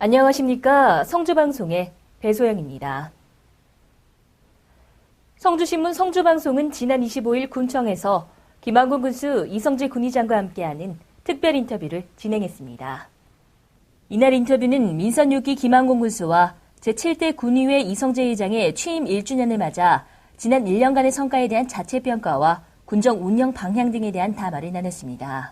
안녕하십니까. 성주방송의 배소영입니다. 성주신문 성주방송은 지난 25일 군청에서 김한곤 군수 이성재 군의장과 함께하는 특별 인터뷰를 진행했습니다. 이날 인터뷰는 민선 6기 김한곤 군수와 제7대 군의회 이성재 의장의 취임 1주년을 맞아 지난 1년간의 성과에 대한 자체평가와 군정 운영 방향 등에 대한 담화를 나눴습니다.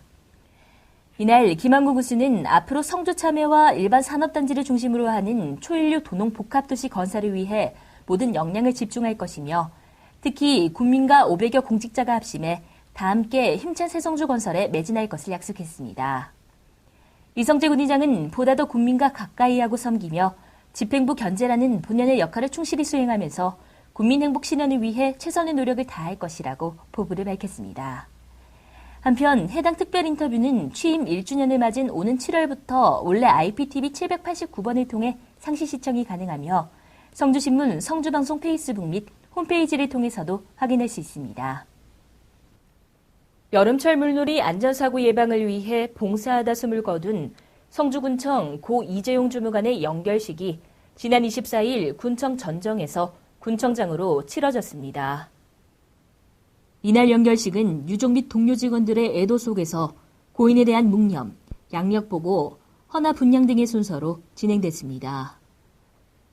이날 김한곤 군수는 앞으로 성주 참여와 일반 산업단지를 중심으로 하는 초인류 도농 복합도시 건설을 위해 모든 역량을 집중할 것이며 특히 군민과 500여 공직자가 합심해 다 함께 힘찬 새성주 건설에 매진할 것을 약속했습니다. 이성재 군의장은 보다 더 군민과 가까이 하고 섬기며 집행부 견제라는 본연의 역할을 충실히 수행하면서 국민 행복 실현을 위해 최선의 노력을 다할 것이라고 포부를 밝혔습니다. 한편 해당 특별 인터뷰는 취임 1주년을 맞은 오는 7월부터 원래 IPTV 789번을 통해 상시 시청이 가능하며 성주신문 성주방송 페이스북 및 홈페이지를 통해서도 확인할 수 있습니다. 여름철 물놀이 안전사고 예방을 위해 봉사하다 숨을 거둔 성주군청 고 이재용 주무관의 연결식이 지난 24일 군청 전정에서 군청장으로 치러졌습니다. 이날 연결식은 유족 및 동료 직원들의 애도 속에서 고인에 대한 묵념, 양력보고, 헌화 분양 등의 순서로 진행됐습니다.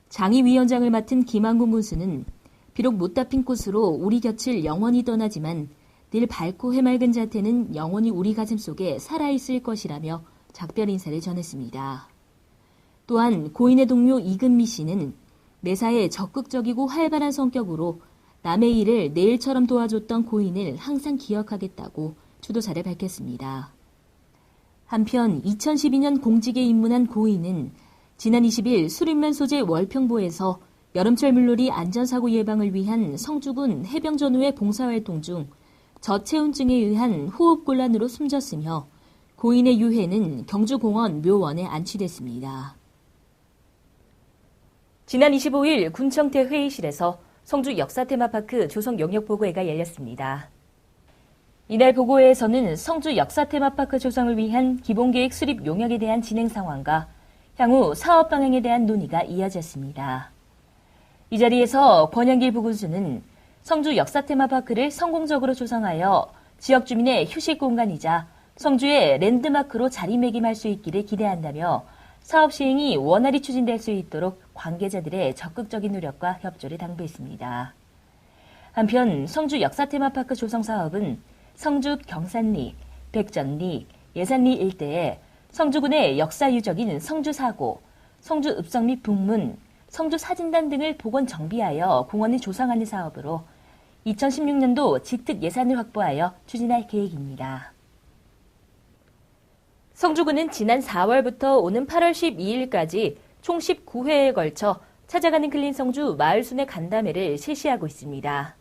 장의위원장을 맡은 김한곤 군수는 비록 못다 핀 꽃으로 우리 곁을 영원히 떠나지만 늘 밝고 해맑은 자태는 영원히 우리 가슴 속에 살아있을 것이라며 작별 인사를 전했습니다. 또한 고인의 동료 이근미 씨는 매사에 적극적이고 활발한 성격으로 남의 일을 내일처럼 도와줬던 고인을 항상 기억하겠다고 추도사를 밝혔습니다. 한편 2012년 공직에 입문한 고인은 지난 20일 수림면 소재 월평보에서 여름철 물놀이 안전사고 예방을 위한 성주군 해병전후의 봉사활동 중 저체온증에 의한 호흡곤란으로 숨졌으며 고인의 유해는 경주공원 묘원에 안치됐습니다. 지난 25일 군청대 회의실에서 성주 역사테마파크 조성 용역보고회가 열렸습니다. 이날 보고회에서는 성주 역사테마파크 조성을 위한 기본계획 수립 용역에 대한 진행 상황과 향후 사업 방향에 대한 논의가 이어졌습니다. 이 자리에서 권영길 부군수는 성주 역사테마파크를 성공적으로 조성하여 지역 주민의 휴식 공간이자 성주의 랜드마크로 자리매김할 수 있기를 기대한다며 사업 시행이 원활히 추진될 수 있도록 관계자들의 적극적인 노력과 협조를 당부했습니다. 한편 성주 역사테마파크 조성 사업은 성주 경산리, 백전리, 예산리 일대에 성주군의 역사 유적인 성주사고, 성주 읍성 및 북문, 성주 사진단 등을 복원 정비하여 공원을 조성하는 사업으로 2016년도 직특 예산을 확보하여 추진할 계획입니다. 성주군은 지난 4월부터 오는 8월 12일까지 총 19회에 걸쳐 찾아가는 클린 성주 마을순회 간담회를 실시하고 있습니다.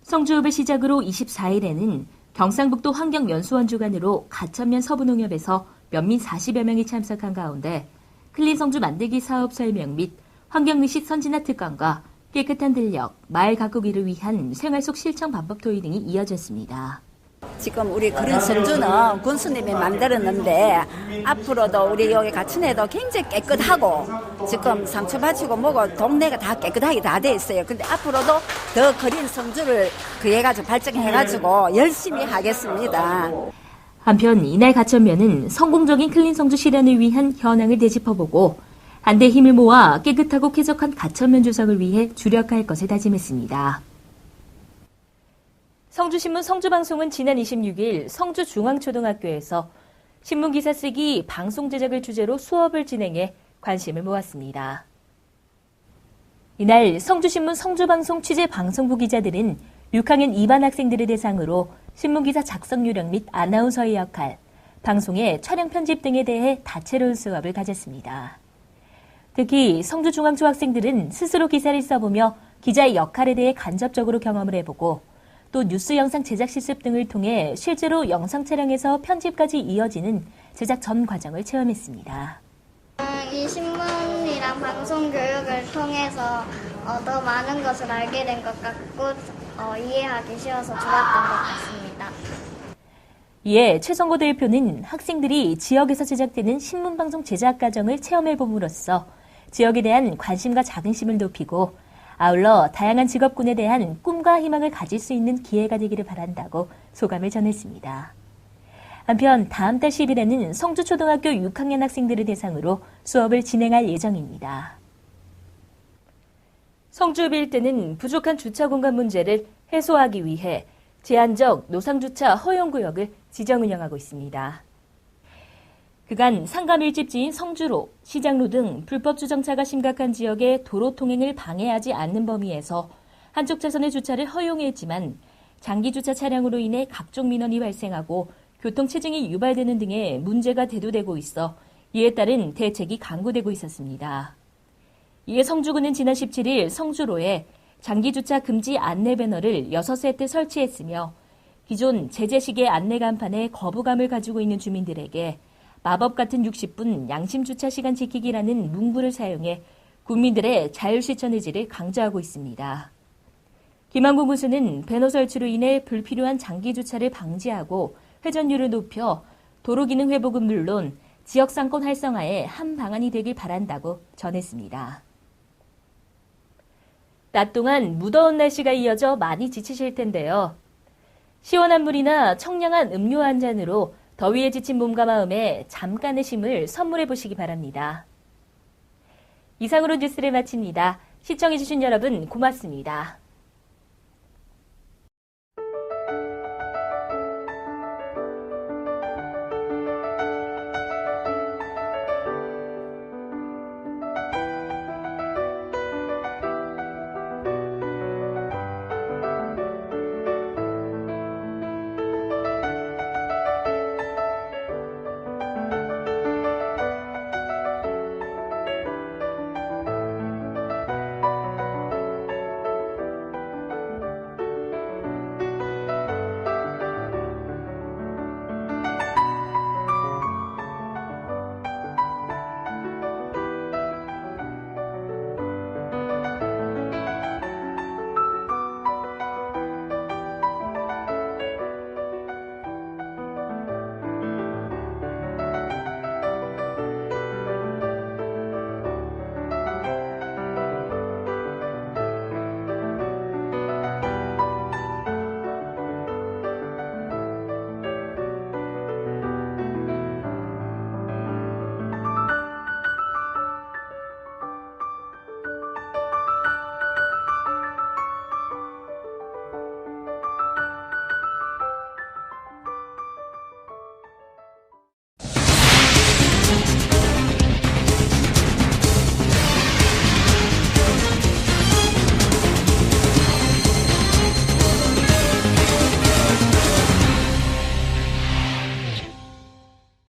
성주읍을 시작으로 24일에는 경상북도 환경연수원 주관으로 가천면 서부농협에서 면민 40여 명이 참석한 가운데 클린 성주 만들기 사업 설명 및 환경의식 선진화 특강과 깨끗한 들녘, 마을 가꾸기를 위한 생활 속 실천 방법 토의 등이 이어졌습니다. 지금 우리 그린 성주는 군수님이 만들었는데 앞으로도 우리 여기 가천에도 굉장히 깨끗하고 지금 상처 받치고 뭐고 동네가 다 깨끗하게 다 돼 있어요. 근데 앞으로도 더 그린 성주를 그해가지고 발전해가지고 열심히 하겠습니다. 한편 이날 가천면은 성공적인 클린 성주 실현을 위한 현황을 되짚어보고 한데 힘을 모아 깨끗하고 쾌적한 가천면 조성을 위해 주력할 것을 다짐했습니다. 성주신문 성주방송은 지난 26일 성주중앙초등학교에서 신문기사 쓰기 방송 제작을 주제로 수업을 진행해 관심을 모았습니다. 이날 성주신문 성주방송 취재방송부 기자들은 6학년 2반 학생들을 대상으로 신문기사 작성 요령 및 아나운서의 역할, 방송의 촬영 편집 등에 대해 다채로운 수업을 가졌습니다. 특히 성주중앙초 학생들은 스스로 기사를 써보며 기자의 역할에 대해 간접적으로 경험을 해보고 또 뉴스 영상 제작 실습 등을 통해 실제로 영상 촬영에서 편집까지 이어지는 제작 전 과정을 체험했습니다. 이 신문이랑 방송 교육을 통해서 더 많은 것을 알게 된 것 같고 이해하기 쉬워서 좋았던 것 같습니다. 이에 최성고 대표는 학생들이 지역에서 제작되는 신문방송 제작 과정을 체험해봄으로써 지역에 대한 관심과 자긍심을 높이고 아울러 다양한 직업군에 대한 꿈과 희망을 가질 수 있는 기회가 되기를 바란다고 소감을 전했습니다. 한편 다음 달 10일에는 성주초등학교 6학년 학생들을 대상으로 수업을 진행할 예정입니다. 성주읍일대는 부족한 주차 공간 문제를 해소하기 위해 제한적 노상주차 허용구역을 지정 운영하고 있습니다. 그간 상가 밀집지인 성주로, 시장로 등 불법 주정차가 심각한 지역의 도로 통행을 방해하지 않는 범위에서 한쪽 차선의 주차를 허용했지만 장기 주차 차량으로 인해 각종 민원이 발생하고 교통체증이 유발되는 등의 문제가 대두되고 있어 이에 따른 대책이 강구되고 있었습니다. 이에 성주구는 지난 17일 성주로에 장기주차 금지 안내 배너를 6세트 설치했으며 기존 제재식의 안내 간판에 거부감을 가지고 있는 주민들에게 마법 같은 60분 양심주차 시간 지키기라는 문구를 사용해 국민들의 자율실천 의지를 강조하고 있습니다. 김한국 군수는 배너 설치로 인해 불필요한 장기주차를 방지하고 회전율을 높여 도로 기능 회복은 물론 지역 상권 활성화에 한 방안이 되길 바란다고 전했습니다. 낮 동안 무더운 날씨가 이어져 많이 지치실 텐데요. 시원한 물이나 청량한 음료 한 잔으로 더위에 지친 몸과 마음에 잠깐의 쉼을 선물해 보시기 바랍니다. 이상으로 뉴스를 마칩니다. 시청해주신 여러분 고맙습니다.